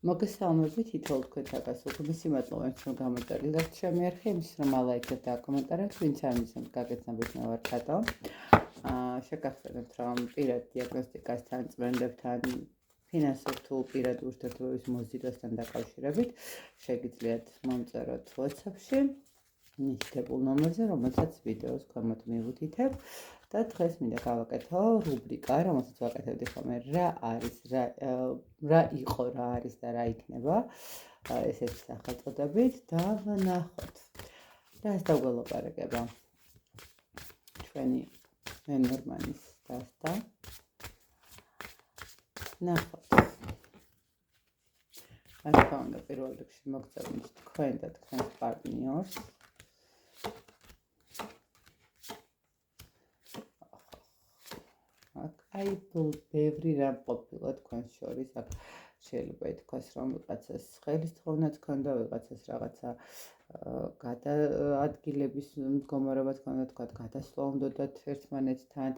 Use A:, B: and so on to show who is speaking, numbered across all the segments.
A: მოგესალმებით, თითოეულ თქვენთაგას უღმესი მადლობა რომ გამოწერილეთ ჩემი არხი, იმის რომ ალაიქეთ და კომენტარებს, ვინც არ მისცემთ გაგეცნობით მე ვარ კატო. შეგახსენებთ რომ პირად დიაგნოსტიკასთან, წმენდებთან, ფინანსურ თუ პირად ურთიერთობების მოზიდვასთან დაკავშირებით შეგიძლიათ მომწეროთ WhatsApp-ში მითითებულ ნომერზე, რომელსაც ვიდეოს ქვემოთ მივუთითებ. და დღეს მინდა გავაკეთო რუბრიკა, რომელსაც ვაკეთებდი ხოლმე რა არის, რა იყო, რა არის და რა იქნება. ესეთი სახელწოდებით და ვნახოთ. რას დავგველაპარაკება? ჩვენი ლენორმანის დასტა. ნახოთ. რა თქმა უნდა, პირველ რიგში მოგწევთ თქვენ და თქვენს პარტნიორს. აი, ბევრი რამ ყოფილა თქვენს შორის, აქ შეიძლება ითქვას, რომ ვიღაცას ხელისთხოვნაც ჰქონდა, ვიღაცას რაღაცა გადაადგილების მდგომარეობაც ჰქონდა, თქვა გადასვლა უნდათ ერთმანეთთან,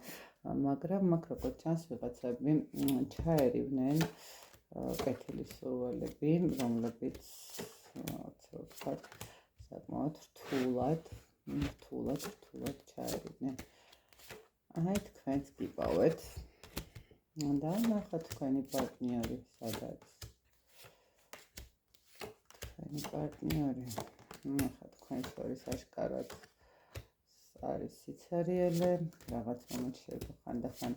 A: მაგრამ მაგ როგორც ჩანს, ვიღაცები ჩაერივნენ კეთილის სურვილები, რომლებიც ვთქვათ, საკმაოდ რთულად ჩაერივნენ. აი, თქვენც გიპოვეთ. და ნახოთ თქვენი პარტნიორი სად არის. თქვენი პარტნიორი. ნახოთ თქვენ შორის აშკარად არის სიცარიელე, რაღაც მომენტში შეიძლება ხანდახან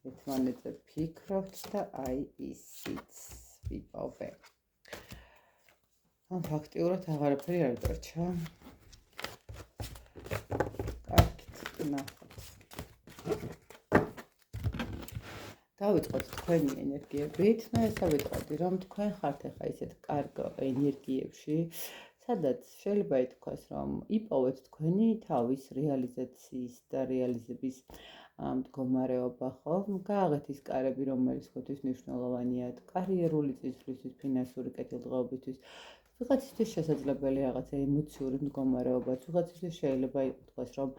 A: ერთმანეთზე ფიქრობთ და აი ისიც ვიპოვე. ფაქტიურად აღარაფერი არ დარჩა. კარგით, ნახოთ. დავიწყოთ თქვენი ენერგიებით, მე ესე ვიტყოდი, რომ თქვენ ხართ ახლა ისეთ კარგ ენერგიებში, სადაც შეიძლება ითქვას, რომ იპოვეთ თქვენი თავის რეალიზაციის და რეალიზების მდგომარეობა, ხო? გააღეთ ის კარები, რომელიც თქვენთვის მნიშვნელოვანია, კარიერული წინსვლისთვის, ფინანსური კეთილდღეობისთვის. ვიღაცისთვის შესაძლებელი რაღაცა ემოციური მდგომარეობაც, ვიღაცისთვის შეიძლება ითქვას, რომ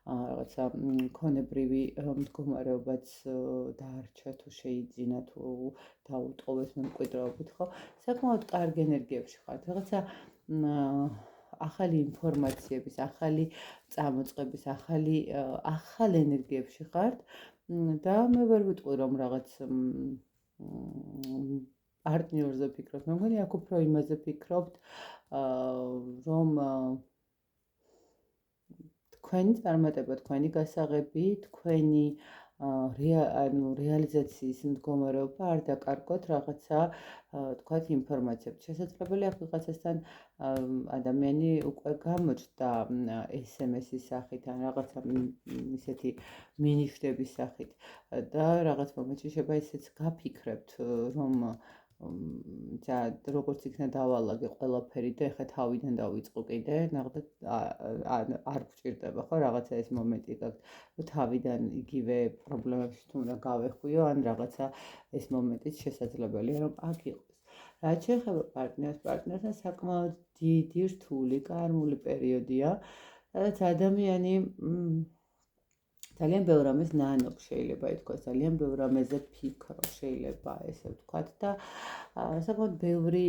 A: რაღაცა ქონებრივი მდგომარეობაც დაარჩა თუ შეიძინა თუ დაუტოვეს მემკვიდრეობით, ხო? საკმაოდ კარგი ენერგიებში ხართ, რაღაცა ახალი ინფორმაციების, ახალი წამოწყების, ახალ ენერგიებში ხართ და მე ვერ ვიტყვი, რომ რაღაც პარტნიორზე ფიქრობთ, მე მგონი აქ უფრო იმაზე ფიქრობთ, რომ თქვენი წარმატება, თქვენი გასაღები, თქვენი რეალიზაციის მდგომარეობა არ დაკარგოთ რაღაცა, თქვათ, ინფორმაციებით. შესაძლებელია ვიღაცასთან ადამიანი უკვე გამოჩნდა SMS-ის სახით ან რაღაცა ისეთი მინიშნების სახით და რაღაც მომენტში შეიძლება ისეც გაფიქრებთ, რომ როგორც იქნა დავალაგე ყველაფერი და ეხლა თავიდან დავიწყო კიდე, ნახეთ არ გვჭირდება, ხო, რაღაცა ეს მომენტი გაქვთ, თავიდან იგივე პრობლემებში თუ უნდა გავეხვიო, ან რაღაცა ეს მომენტიც შესაძლებელია, რომ აქ იყოს. რაც შეეხება პარტნიორთან საკმაოდ დიდი, რთული, კარმული პერიოდია, სადაც ადამიანი ძალიან ბევრ რამეს ნანობს, შეიძლება ითქვას, ძალიან ბევრ რამეზე ფიქრობს, შეიძლება ესე ვთქვათ და საკმაოდ ბევრი,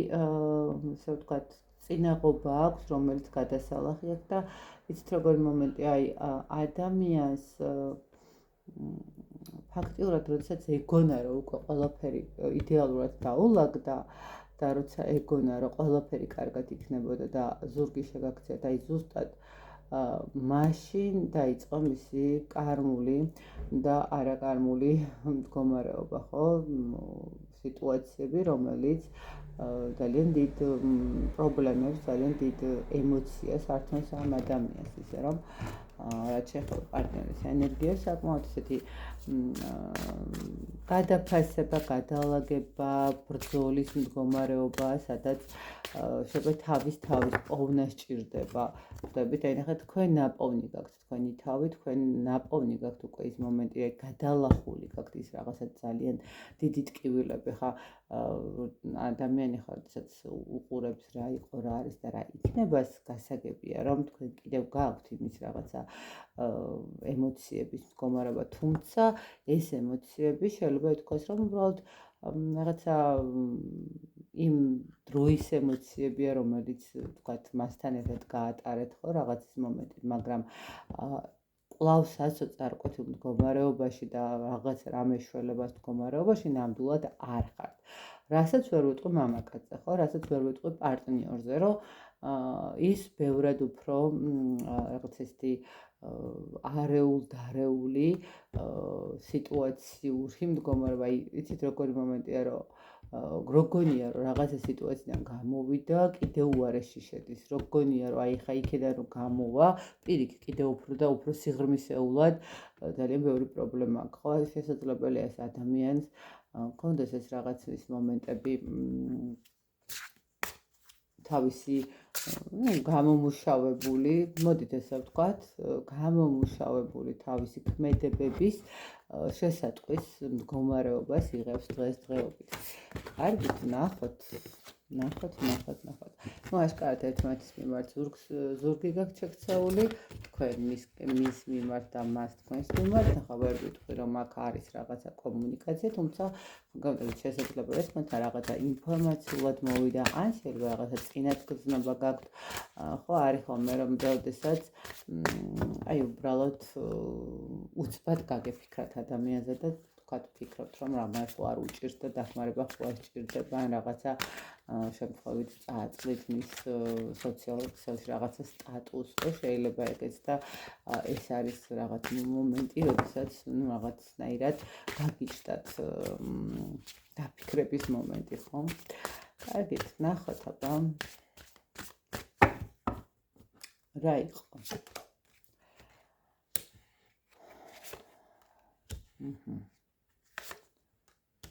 A: ესე ვთქვათ, წინაღობა აქვს, რომელიც გადასალახი აქვს და იცით როგორი მომენტი, აი ადამიანს ფაქტიურად, როდესაც ეგონა, რომ უკვე ყველაფერი იდეალურად დაულაგდა და როცა ეგონა, რომ ყველაფერი კარგად იქნებოდა და ზურგი შეგაქცია და აი ზუსტად მაშინ დაიწყო მისი კარმული და არაკარმული მდგომარეობა, ხო? სიტუაციები, რომელიც ძალიან დიდ პრობლემებს, ძალიან დიდ ემოციას ართმევს ამ ადამიანს, ისე რომ რაც შეეხება პარტნიორის ენერგიას, საკმაოდ ისეთი გადაფასება, გადალაგება, ბრძოლის მდგომარეობა, სადაც შეიძლება თავის პოვნა სჭირდება. ხვდებით, აი ნახეთ, თქვენ ნაპოვნი გაქვთ თქვენი თავი, თქვენ ნაპოვნი გაქვთ უკვე ის მომენტი, აი გადალახული გაქვთ ის რაღაცა ძალიან დიდი ტკივილები, ხა ადამიანი ხარ, სადაც უყურებს რა იყო, რა არის და რა იქნებას, გასაგებია, რომ თქვენ კიდევ გაქვთ იმის რაღაცა ემოციების მდგომარეობა, თუმცა ეს ემოციები შეიძლება ითქვას, რომ უბრალოდ რაღაცა იმ დროის ემოციებია, რომელიც თქვათ მასთან ერთად გაატარეთ ხო რაღაცის მომენტი, მაგრამ კვლავ სასოწ არ ყოფილ მდგომარეობაში და რაღაც რამე შველებას მდგომარეობაში ნამდვილად არ ხართ. რასაც ვერ ვიტყვი მამაკაცზე, ხო, რასაც ვერ ვიტყვი პარტნიორზე, რომ ის ბევრად უფრო რაღაც ესეთი არეულ-დარეული სიტუაციური მდგომარეობა, იცით როგორი მომენტია, რომ გოგონია რომ რაღაცა სიტუაციიდან გამოვიდა, კიდევ უარეში შედის. გოგონია რომ აი ხა იქიდან რომ გამოვა, პირიქით კიდევ უფრო და უფრო სიღრმისეულად ძალიან ბევრი პრობლემა აქვს. ხო, შესაძლებელია ეს ადამიანს მქონდეს ეს რაღაცის მომენტები თავისი გამომუშავებული, მოდით ესე ვთქვათ, გამომუშავებული თავისი ქმედებების შესატყვის მდგომარეობას იღებს დღესდღეობით. კარგით, ნახოთ. ნუ აშკარად ერთმანეთის მიმართ ზურგი გაქვთ შექცეული, თქვენ მის მიმართ და მას თქვენს მიმართ, ახლა ვერ ვიტყვი რომ აქ არის რაღაცა კომუნიკაცია, თუმცა გამოდით შესაძლებელია თქვენთან რაღაცა ინფორმაციულად მოვიდა, ან შეიძლება რაღაცა წინათგზნობა გაქვთ, ხო, არის ხოლმე რომ როდესაც აი უბრალოდ უცბად გაგეფიქრათ ადამიანზე და თქვათ ფიქრობთ რომ რამე ხო არ უჭირს და დახმარება ხო არ სჭირდება ან რაღაცა შემთხვევით წააწყლით მის სოციალურ ქსელში რაღაცა სტატუსს, ხო, შეიძლება ეგეც და ეს არის რაღაც მომენტი, როდესაც რაღაცნაირად გაგიჩნდათ დაფიქრების მომენტი, ხო? კარგით, ნახოთ აბა რა იყო?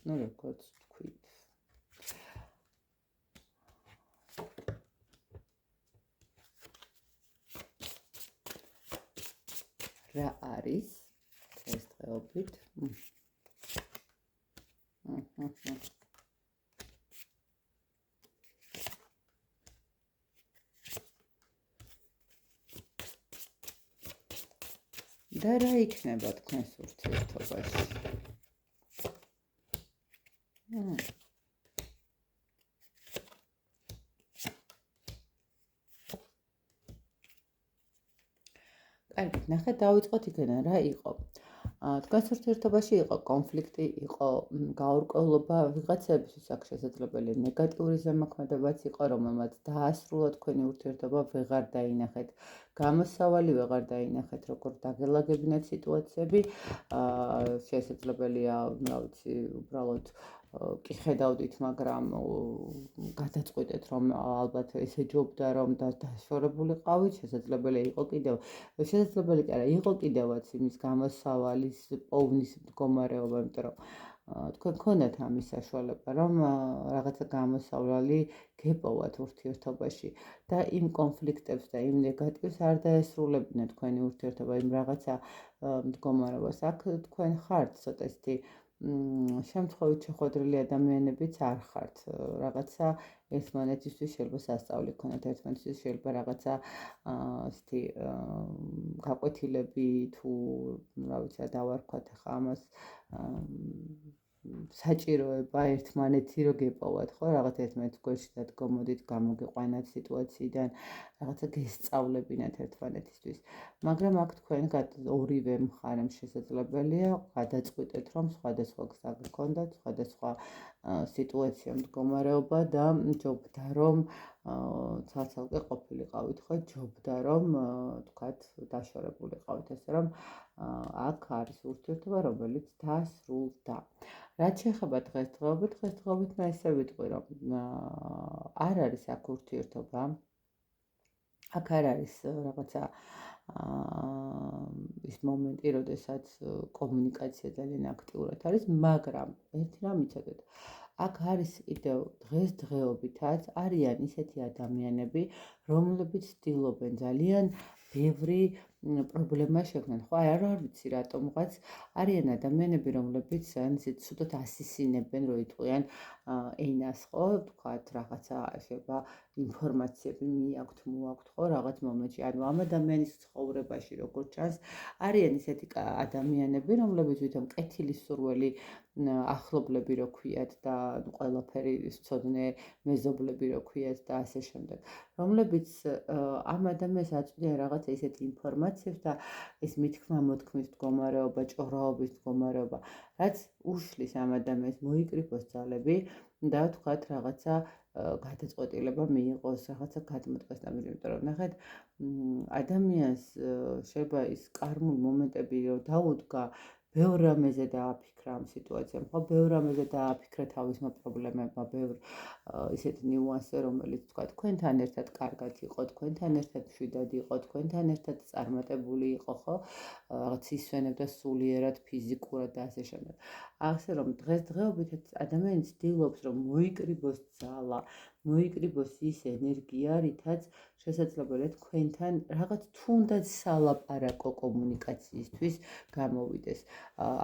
A: ნუ როგორც თქვით. რა არის დღესდღეობით? და რა იქნება თქვენს ურთიერთობაში? კარგით, ნახეთ, დავიწყოთ იქიდან, რა იყო? თქვენს ურთიერთობაში იყო კონფლიქტი, იყო გაურკვევლობა, ვიღაცებისთვის აქ შესაძლებელია ნეგატიური ზემოქმედებაც იყო, რომელმაც დაასრულა თქვენი ურთიერთობა, ვეღარ დაინახეთ გამოსავალი, ვეღარ დაინახეთ როგორ დაგელაგებინათ სიტუაციები, შესაძლებელია, რა ვიცი, უბრალოდ კი ხედავდით, მაგრამ გადაწყვიტეთ რომ ალბათ ესე ჯობდა რომ დაშორებულიყავით, შესაძლებელია იყო კიდევაც იმის გამოსავალის პოვნის მდგომარეობა, იმიტომ რომ თქვენ გქონდათ ამის საშუალება, რომ რაღაცა გამოსავალი გეპოვათ ურთიერთობაში და იმ კონფლიქტებს და იმ ნეგატივს არ დაესრულებინათ თქვენი ურთიერთობა, იმ რაღაცა მდგომარეობას. აქ თქვენ ხართ ცოტა ისეთი შემთხვევით შეხვედრილი ადამიანებიც არ ხართ, რაღაცა ერთმანეთისთვის შეიძლება სასწაული ქონათ, ერთმანეთისთვის შეიძლება რაღაცა ისეთი გაკვეთილები თუ რა ვიცი, დავარქვათ ახლა ამას საჭიროება ერთმანეთი რო გეპოვათ, ხო, რაღაცა ერთმანეთის გვერდში დადგომოდით, გამოგიყვანათ სიტუაციიდან, რაღაცა გესწავლებინათ ერთმანეთისთვის. მაგრამ აქ თქვენ ორივე მხარემ შესაძლებელია გადაწყვიტეთ, რომ სხვადასხვა გზა გქონდათ, სხვადასხვა სიტუაცია მდგომარეობა და ჯობდა რომ ცალ-ცალკე ყოფილიყავით, ხო, ჯობდა რომ თქვათ დაშორებულიყავით, ესე რომ აქ არის ურთიერთობა, რომელიც დასრულდა. რაც შეეხება დღესდღეობით მე ესე ვიტყვი, რომ არ არის აქ ურთიერთობა, აქ არ არის რაღაცა ის მომენტი, როდესაც კომუნიკაცია ძალიან აქტიურად არის, მაგრამ ერთი რამ იცოდეთ, აქ არის კიდევ დღესდღეობითაც არიან ისეთი ადამიანები, რომლებიც ცდილობენ ძალიან ბევრი პრობლემა შექმნან. ხო, არ ვიცი რატომღაც არიან ადამიანები, რომლებიც ისეთ ცუდად ასისინებენ, რომ იტყვიან ენას, ხო, თქვათ რაღაცა შეიძლება ინფორმაციები მიაქვთ, მოაქვთ, ხო, რაღაც მომენტში. ანუ ამ ადამიანის ცხოვრებაში, როგორც ჩანს, არიან ისეთი ადამიანები, რომლებიც ვითომ კეთილი სურველი ახლობლები რო ქვიათ და ყველაფერი სცოდნენ, მეზობლები რო ქვიათ და ასე შემდეგ. რომლებიც ამ ადამიანს აწვდიან რაღაცა ისეთი ინფორმაციებს და ეს მითქმა-მოთქმის მდგომარეობა, ჭორაობის მდგომარეობა, რაც უშლის ამ ადამიანს მოიკრიფოს ძალები და თქვათ რაღაცა გადაწყვეტილება მიიღოს, რაღაცა გადმოდგას და იმიტომ რომ ნახეთ ადამიანს შეიძლება ის კარმულ მომენტები რომ დაუდგა ბევრ რამეზე დააფიქრა ამ სიტუაციამ, ხო, ბევრ რამეზე დააფიქრა თავისმა პრობლემებმა, ბევრ ისეთი ნიუანსზე, რომელიც თქვა თქვენთან ერთად კარგად იყო, თქვენთან ერთად მშვიდად იყო, თქვენთან ერთად წარმატებული იყო, ხო? რაღაც ისვენებდა სულიერად, ფიზიკურად და ასე შემდეგ. ასე რომ დღესდღეობით ადამიანი ცდილობს, რომ მოიკრიბოს ძალა, მოიკრიბოს ის ენერგია, რითაც შესაძლებელია თქვენთან რაღაც თუნდაც სალაპარაკო კომუნიკაციისთვის გამოვიდეს.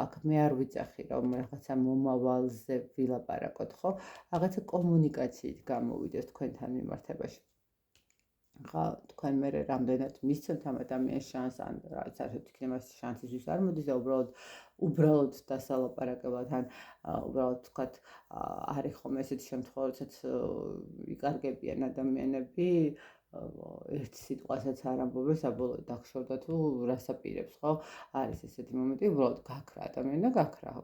A: აქ მე არ ვიცახი რომ რაღაცა მომავალზე ვილაპარაკოთ, ხო? რაღაცა კომუნიკაციით გამოვიდეს თქვენთან მიმართებაში. ხა თქვენ მე რამდენად მისცემთ ამ ადამიანს შანსს ან რაც არის თქვენ მას შანსისთვის არ მოდის და უბრალოდ დასალაპარაკებლად ან უბრალოდ თქვათ არის ხომ ესეთი შემთხვევა, როდესაც იკარგებიან ადამიანები ერთ სიტყვასაც არ ამბობენ, საბოლოოდ დახშოვდა თუ რას აპირებს, ხო? არის ესეთი მომენტი, უბრალოდ გაქრა ადამიანი და გაქრა.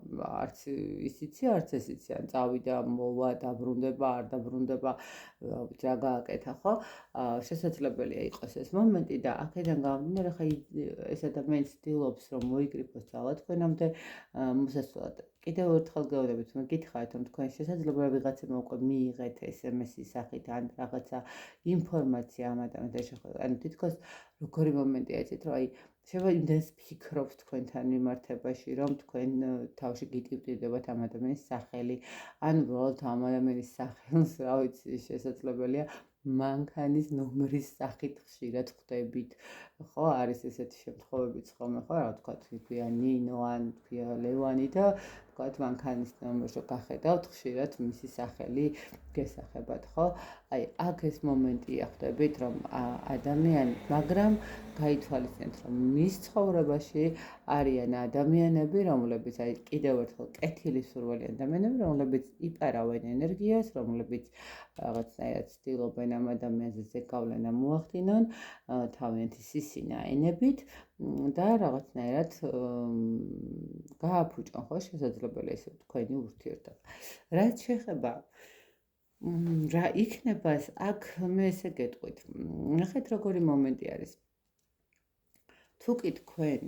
A: არც ის იცი, არც ეს იცი, ან წავიდა, მოვა, დაბრუნდება, არ დაბრუნდება, რა გააკეთა, ხო? შესაძლებელია იყოს ეს მომენტი და აქედან გამომდინარე, ხა ეს ადამიანი ცდილობს, რომ მოიკრიფოს ძალა თქვენამდე მოსასვლელად. კიდევ ერთხელ გეუბნებით, მეკითხავთ, რომ თქვენ შესაძლოა ვიღაცამ უკვე მიიღეთ SMS-ის სახით ან რაღაცა ინფორმაცია ამ ადამიანთან შეხება. ანუ თითქოს როგორი მომენტია იცით, რომ აი შეიძლება იმდენს ფიქრობთ თქვენთან მიმართებაში, რომ თქვენ თავში გიტივტივდებათ ამ ადამიანის სახელი, ან უბრალოდ ამ ადამიანის სახელს, რა ვიცი, შესაძლებელია მანქანის ნომრის სახით ხშირად ხვდებით. ხო, არის ესეთი შემთხვევებიც ხოლმე, ხო, რა ვთქვათ, თქვია ნინო ან თქვია ლევანი და თქვათ მანქანის ნომერს რო გახედავთ, ხშირად მისი სახელი გესახებათ, ხო? აი, აქ ეს მომენტია ხვდებით, რომ ადამიანი, მაგრამ გაითვალისწინეთ, რომ მის ცხოვრებაში არიან ადამიანები, რომლებიც აი კიდევ ერთხელ კეთილი სურვილი ადამიანები, რომლებიც იპარავენ ენერგიას, რომლებიც რაღაცნაირად ცდილობენ ამ ადამიანზე ზეგავლენა მოახდინონ თავიანთი სისინა-ენებით და რაღაცნაირად გააფუჭონ, ხო, შესაძლებელია ესე თქვენი ურთიერთობა. რაც შეეხება რა იქნება აქ მე ესე გეტყვით. ნახეთ როგორი მომენტი არის. თუ კი თქვენ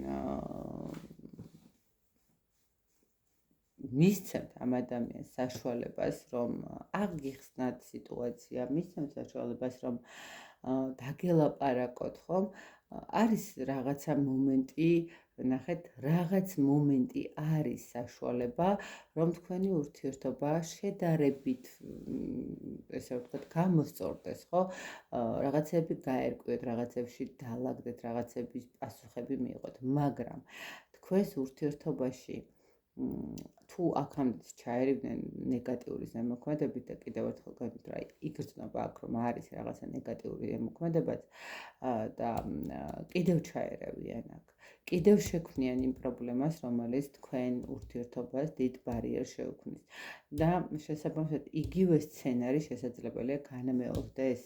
A: მისცემთ ამ ადამიანს საშუალებას, რომ აღიხსნათ სიტუაცია, მისცემთ საშუალებას, რომ დაგელაპარაკოთ, ხომ? არის რაღაცა მომენტი, ნახეთ, რაღაც მომენტი არის საშუალება, რომ თქვენი ურთიერთობა შედარებით, ესე ვთქვათ, გამოსწორდეს, ხო? რაღაცები გაერკვიოთ, რაღაცებში დაალაგდეთ, რაღაცების პასუხები მიიღოთ, მაგრამ თქვენს ურთიერთობაში თუ აქამდე ჩაერივნენ ნეგატიური ზემოქმედებით და კიდევ ერთხელ გეტყვით, რა იგრძნობა აქ რომ არის რაღაცა ნეგატიური ზემოქმედებაც და კიდევ ჩაერავიან აქ. კიდევ შექმნიან იმ პრობლემას, რომელიც თქვენ ურთიერთობას დიდ ბარიერს შეუქმნის. და შესაბამისად იგივე სცენარი შესაძლებელია განმეორდეს.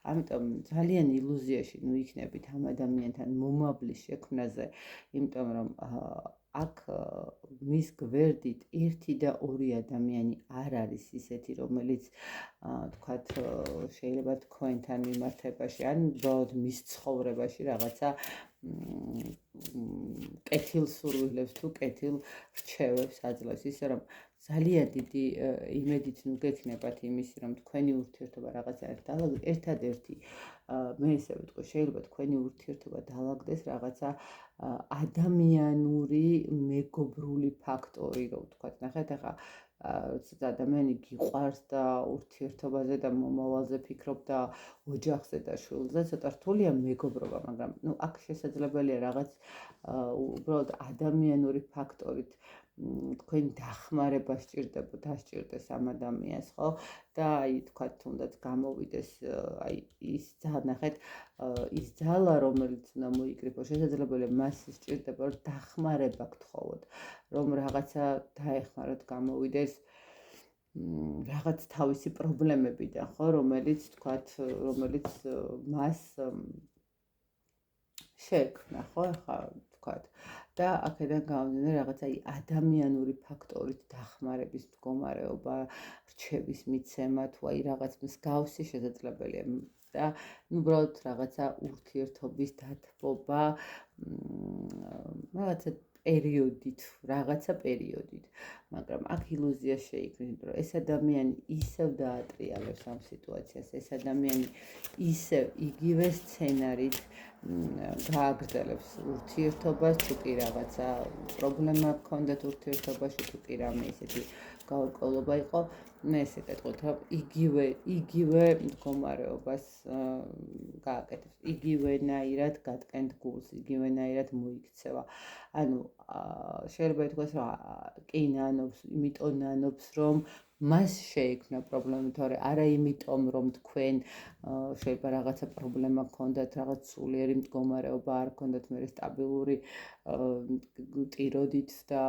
A: ამიტომ ძალიან ილუზიაში ნუ იქნებით ამ ადამიანთან მომავლის შექმნაზე, იმიტომ რომ აქ მის გვერდით ერთი და ორი ადამიანი არ არის ისეთი, რომელიც თქვათ შეიძლება თქვენთან მიმართებაში ან უბრალოდ მის ცხოვრებაში რაღაცა კეთილ სურვილებს თუ კეთილ რჩევებს აძლევს, ისე რომ ძალიან დიდი იმედით ნუ გექნებათ იმისი, რომ თქვენი ურთიერთობა რაღაცა ერთადერთი მე ესე ვიტყვი, შეიძლება თქვენი ურთიერთობა დაალაგდეს რაღაცა ადამიანური მეგობრული ფაქტორი, რო ვთქვათ, ნახეთ, ახლა როცა ადამიანი გიყვარს და ურთიერთობაზე და მომავალზე ფიქრობ და ოჯახზე და შვილზე, ცოტა რთულია მეგობრობა, მაგრამ ნუ აქ შესაძლებელია რაღაც უბრალოდ ადამიანური ფაქტორით თქვენ დახმარება სჭირდება, დასჭირდეს ამ ადამიანს, ხო? და აი თქვა თუნდაც გამოვიდეს აი ის ნახეთ ის ძალა, რომელიც უნდა მოიკრიფო, შესაძლებელია მას სჭირდება, რომ დახმარება გთხოვოთ, რომ რაღაცა დაეხმაროთ, გამოვიდეს რაღაც თავისი პრობლემებიდან, ხო, რომელიც მას შეექმნა, ხო, ახლა ვთქვათ. და აქედან გამომდინარე რაღაცა ადამიანური ფაქტორით დახმარების მდგომარეობა, რჩევის მიცემა თუ აი რაღაც მსგავსი შესაძლებელია და უბრალოდ რაღაცა ურთიერთობის დათბობა, რაღაცა პერიოდით, მაგრამ აქ ილუზია შეიქმნება, რომ ეს ადამიანი ისევ დაატრიალებს ამ სიტუაციას, ეს ადამიანი ისევ იგივე სცენარით გააგრძელებს ურთიერთობას, თუ კი რაღაცა პრობლემა გქონდათ ურთიერთობაში, თუ კი რამე ისეთი გაურკვევლობა იყო, მე ესე კეთილ რომ იგივე მდგომარეობას გააკეთებს, იგივენაირად გატკენთ გულს, იგივენაირად მოიქცევა. ანუ შეიძლება ითქვას, რომ კი ნანობს, იმიტომ ნანობს, რომ მას შეექმნა პრობლემა, თორე არა იმიტომ, რომ თქვენ შეიძლება რაღაცა პრობლემა გქონდათ, რაღაც სულიერი მდგომარეობა არ გქონდათ, მე სტაბილური ტიროდით და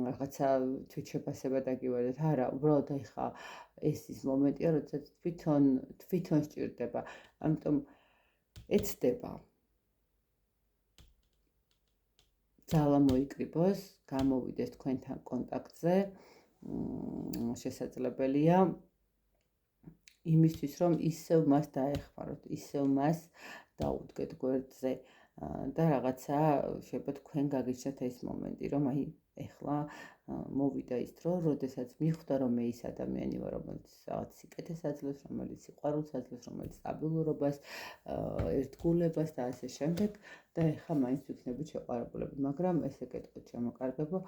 A: რაღაცა თვითშეფასება დაგივარდეთ. არა, უბრალოდ ეხა ეს ის მომენტია, როდესაც თვითონ სჭირდება. ამიტომ ეცდება ძალა მოიკრიბოს, გამოვიდეს თქვენთან კონტაქტზე, შესაძლებელია იმისთვის, რომ ისევ მას დაეხმაროთ, ისევ მას დაუდგეთ გვერდზე და რაღაცა შეიძლება თქვენ გაგიჩნდეთ ეს მომენტი, რომ აი ეხლა მოვიდა ის დრო, როდესაც მიხვდა, რომ მე ის ადამიანი ვარ, რომელიც რაღაც სიკეთეს აძლევს, რომელიც სიყვარულს აძლევს, რომელიც სტაბილურობას, ერთგულებას და ასე შემდეგ და ეხლა მაინც ვიქნებით შეყვარებულები, მაგრამ ესე გეტყვით, ჩემო კარგებო,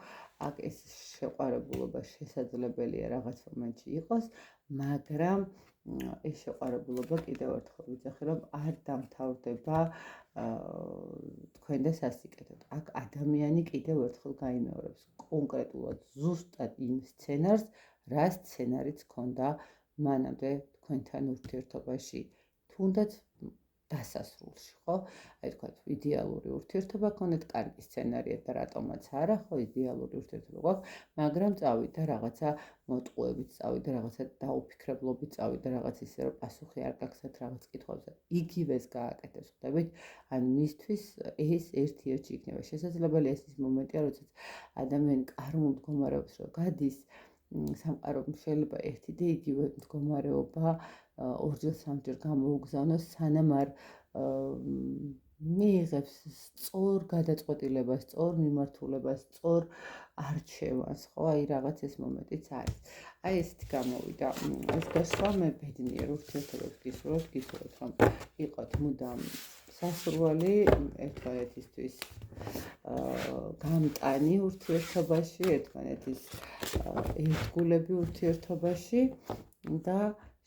A: აქ ეს შეყვარებულობა შესაძლებელია რაღაც მომენტში იყოს, მაგრამ ეს შეყვარებულობა კიდევ ერთხელ ვიძახი, რომ არ დამთავრდება თქვენ და სასიკეთოდ. აქ ადამიანი კიდევ ერთხელ გაიმეორებს კონკრეტულად ზუსტად იმ სცენარს, რა სცენარიც ჰქონდა მანამდე თქვენთან ურთიერთობაში, თუნდაც დასასრულში, ხო? აი თქვათ, იდეალური ურთიერთობა გქონდეთ, კარგი სცენარია და რატომაც არა, ხო, იდეალური ურთიერთობა გვაქვს, მაგრამ წავიდა რაღაცა მოტყუებით, წავიდა რაღაცა დაუფიქრებლობით, წავიდა რაღაც ისე, რომ პასუხი არ გაგცეთ რაღაც კითხვებზე. იგივეს გააკეთებს, ხვდებით? ან მისთვის ეს ერთ-ერთი იქნება. შესაძლებელია ეს ის მომენტია, როდესაც ადამიანი კარგ მდგომარეობს, რომ გადის სამყაროში შეიძლება ერთი და იგივე მდგომარეობა ორჯერ სამჯერ გამოუგზავნოს, სანამ არ მიიღებს სწორ გადაწყვეტილებას, სწორ მიმართულებას, სწორ არჩევანს, ხო, აი რაღაც ეს მომენტიც არის. აი ესეთი გამოვიდა. ეს გასვლა მე ბედნიერ ურთიერთობებს გისურვებთ, რომ იყოთ მუდამ სასურველი ერთმანეთისთვის გამტანი ურთიერთობაში, ერთმანეთის ერთგულები ურთიერთობაში და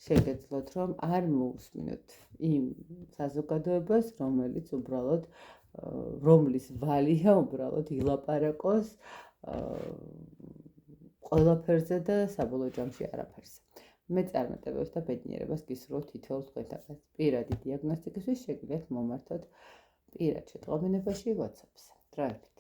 A: შეგეძლოთ, რომ არ მოусმინოთ იმ საზოგადოებას, რომლის ვალია უბრალოდ ილაპარაკოს ყველაფერზე და საბოლოო ჯამში არაფერზე. მე წარმატებებს და ბედნიერებას გისურვებთ თითოეულ თქვენთანაც. პირადი დიაგნოსტიკისთვის შეგიძლიათ მომართოთ პირად შეტყობინებაში WhatsApp-ზე. დროებით.